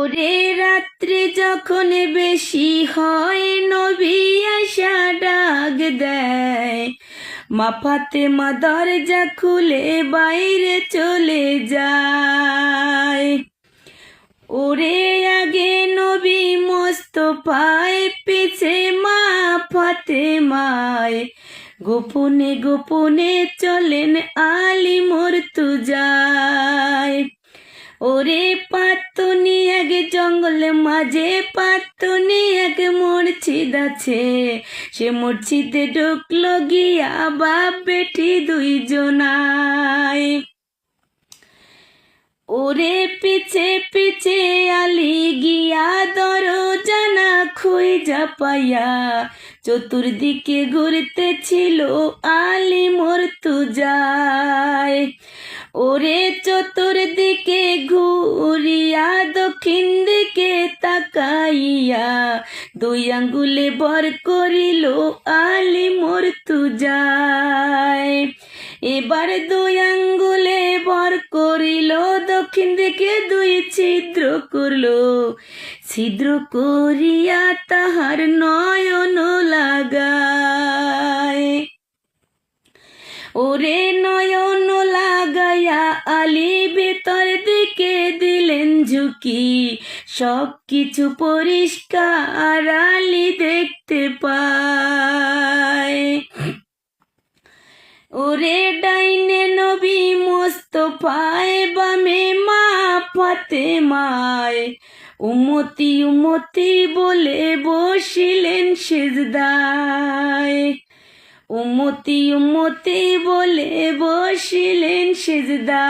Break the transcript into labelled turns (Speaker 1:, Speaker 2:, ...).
Speaker 1: ওরে রাত্রি যখন বেশি হয় নবী আশা ডাক দেয়, মা ফাতেমা দরজা খুলে বাইরে চলে যায়। ওরে আগে নবী মোস্তফায়, পিছে মা ফাতেমায়, গোপনে গোপনে চলেন আলী মুর্তজায়। ওরে পাতুনি এক জঙ্গল মাঝে, পাতুনি এক মসজিদ আছে, সে মসজিদে ঢুকলো গিয়া বাপ বেটি দুইজনায়। ওরে পিছে পিছে আলী গিয়া দরজানা খুঁজা পাইয়া, চতুর্দিকে ঘুরতেছিল আলী মুর্তজায়। ওরে চতুর্দিকে ঘুরিয়া দক্ষিণ দিকে তাকাইয়া, দুই আঙ্গুলে বর করিল আলী মুর্তজায়। এবার দুই আঙ্গুলে বর করিল, দক্ষিণ দিকে দুই ছিদ্র করল, ছিদ্র করিয়া তাহার নয়ন লাগায়। ওরে নয়ন লাগাইয়া আলী ভেতর দিকে দিলেন ঝুঁকি, সব কিছু পরিষ্কার আলী দেখতে পায়। ওরে ডাইনে নবী মোস্তফায়, বামে মা ফাতেমায়, উম্মতি উম্মতি বলে বসিলেন সিজদায়। উম্মতি উম্মতি বলে বসিলেন সিজদায়।